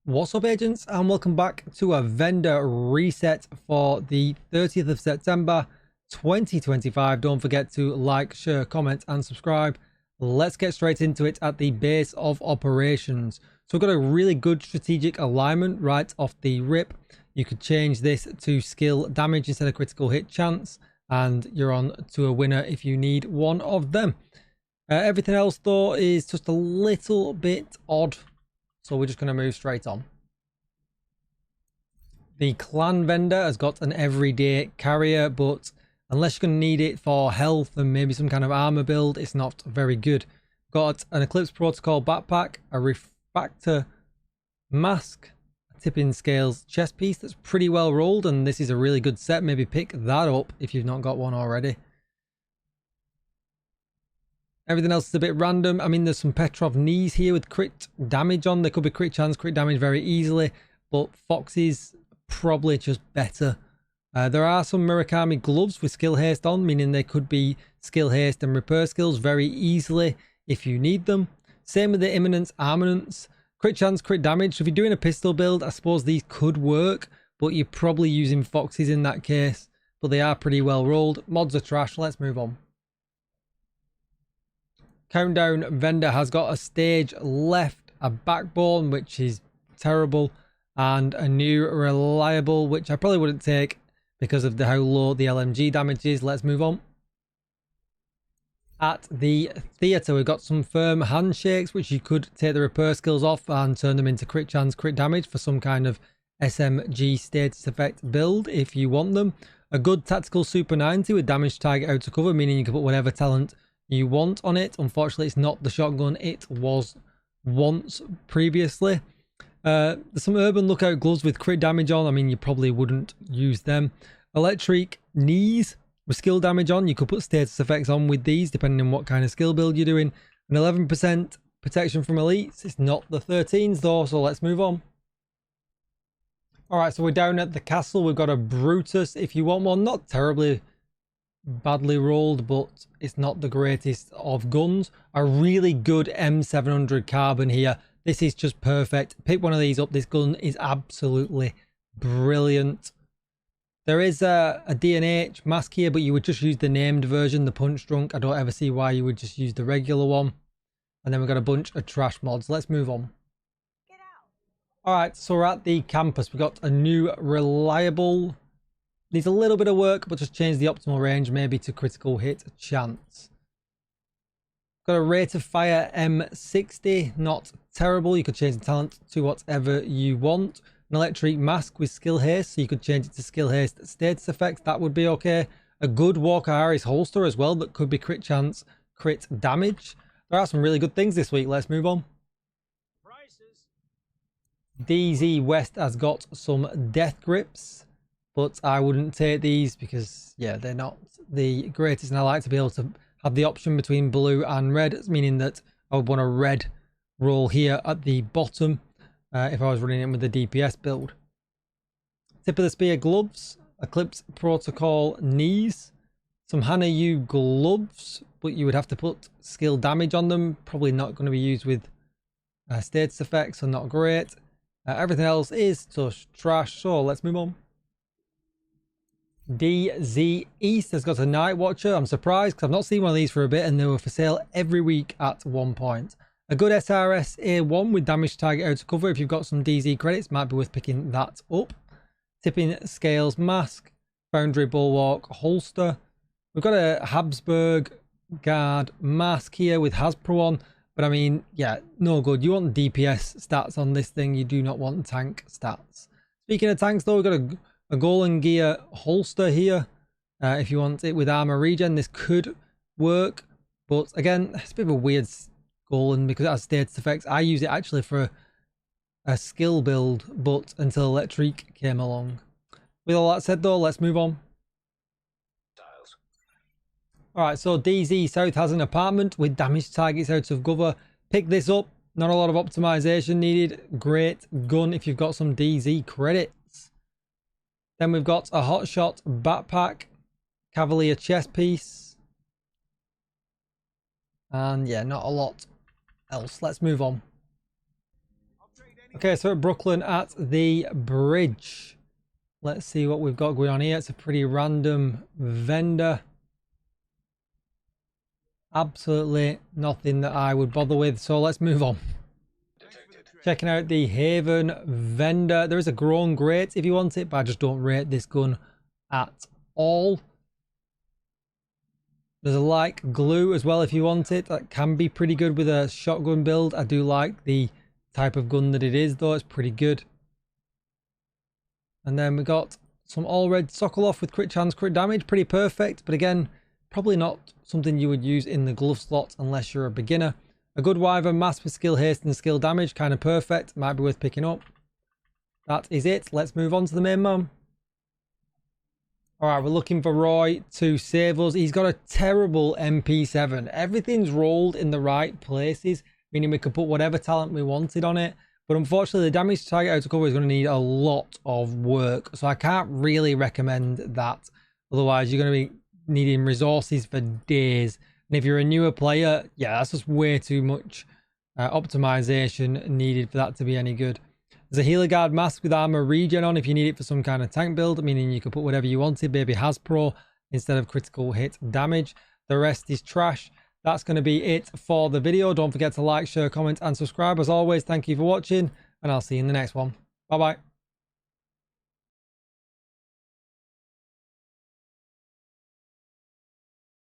What's up, agents, and welcome back to a vendor reset for the 30th of September 2025. Don't forget to like, share, comment and subscribe. Let's get straight into it at the base of operations. So we've got a really good strategic alignment right off the rip. You could change this to skill damage instead of critical hit chance, and you're on to a winner if you need one of them. Everything else though is just a little bit odd, so we're just going to move straight on. The clan vendor has got an everyday carrier, but unless you're going to need it for health and maybe some kind of armor build, it's not very good. Got an Eclipse Protocol backpack, a refractor mask, a tipping scales chest piece that's pretty well rolled, and this is a really good set. Maybe pick that up if you've not got one already. Everything else is a bit random. I mean, there's some Petrov knees here with crit damage on. They could be crit chance, crit damage very easily, but Foxy's probably just better. There are some Murakami gloves with skill haste on, meaning they could be skill haste and repair skills very easily if you need them. Same with the imminence armaments. Crit chance, crit damage. So if you're doing a pistol build, I suppose these could work, but you're probably using Foxys in that case. But they are pretty well rolled. Mods are trash. Let's move on. Countdown vendor has got a stage left, a backbone, which is terrible, and a new reliable, which I probably wouldn't take because of how low the LMG damage is. Let's move on. At the theatre, we've got some firm handshakes, which you could take the repair skills off and turn them into crit chance, crit damage for some kind of SMG status effect build if you want them. A good tactical Super 90 with damage target out to cover, meaning you can put whatever talent you want on it. Unfortunately, it's not the shotgun it was once previously. There's some urban lookout gloves with crit damage on. I mean, you probably wouldn't use them. Electric knees with skill damage on. You could put status effects on with these depending on what kind of skill build you're doing. An 11% protection from elites. It's not the 13s though, so let's move on. Alright, so we're down at the castle. We've got a Brutus if you want one. Not terribly badly rolled, but it's not the greatest of guns. A really good M700 carbon here. This is just perfect. Pick one of these up. This gun is absolutely brilliant. There is a D&H mask here, but you would just use the named version, the Punch Drunk. I don't ever see why you would just use the regular one. And then we've got a bunch of trash mods. Let's move on. Alright, so we're at the campus. We've got a new reliable. Needs a little bit of work, but just change the optimal range maybe to critical hit chance. Got a rate of fire M60, not terrible. You could change the talent to whatever you want. An electric mask with skill haste, so you could change it to skill haste status effects. That would be okay. A good Walker Harris holster as well that could be crit chance, crit damage. There are some really good things this week. Let's move on. Prices. DZ West has got some death grips, but I wouldn't take these because, yeah, they're not the greatest. And I like to be able to have the option between blue and red, meaning that I would want a red roll here at the bottom if I was running in with the DPS build. Tip of the spear gloves, Eclipse Protocol knees, some Hana U gloves, but you would have to put skill damage on them. Probably not going to be used with status effects, so not great. Everything else is just trash, so let's move on. DZ East has got a Night Watcher. I'm surprised because I've not seen one of these for a bit and they were for sale every week at one point. A good SRS A1 with damage target out to cover. If you've got some DZ credits, might be worth picking that up. Tipping Scales Mask, Foundry Bulwark holster. We've got a Habsburg Guard mask here with Hasbro on, but I mean, yeah, no good. You want DPS stats on this thing. You do not want tank stats. Speaking of tanks though, we've got a Golden Gear holster here. If you want it with armor regen, this could work. But again, it's a bit of a weird Golden because it has status effects. I use it actually for a skill build, but until Electric came along. With all that said though, let's move on. Alright, so DZ South has an apartment with damage targets out of cover. Pick this up. Not a lot of optimization needed. Great gun if you've got some DZ credits. Then we've got a Hotshot backpack, Cavalier chest piece, and yeah, not a lot else. Let's move on. Okay, so at Brooklyn at the bridge. Let's see what we've got going on here. It's a pretty random vendor. Absolutely nothing that I would bother with. So let's move on. Checking out the Haven vendor. There is a grown great if you want it, but I just don't rate this gun at all. There's a like glue as well if you want it. That can be pretty good with a shotgun build. I do like the type of gun that it is though. It's pretty good. And then we got some all red Sokolov with crit chance, crit damage. Pretty perfect, but again, probably not something you would use in the glove slot unless you're a beginner. A good Wyvern mask with skill haste and skill damage, kind of perfect. Might be worth picking up. That is it. Let's move on to the main man. All right, we're looking for Roy to save us. He's got a terrible MP7. Everything's rolled in the right places, meaning we could put whatever talent we wanted on it. But unfortunately, the damage to target out of cover is going to need a lot of work. So I can't really recommend that. Otherwise, you're going to be needing resources for days. And if you're a newer player, yeah, that's just way too much optimization needed for that to be any good. There's a healer guard mask with armor regen on if you need it for some kind of tank build, meaning you could put whatever you wanted, maybe Hasbro instead of critical hit damage. The rest is trash. That's going to be it for the video. Don't forget to like, share, comment, and subscribe. As always, thank you for watching, and I'll see you in the next one. Bye-bye.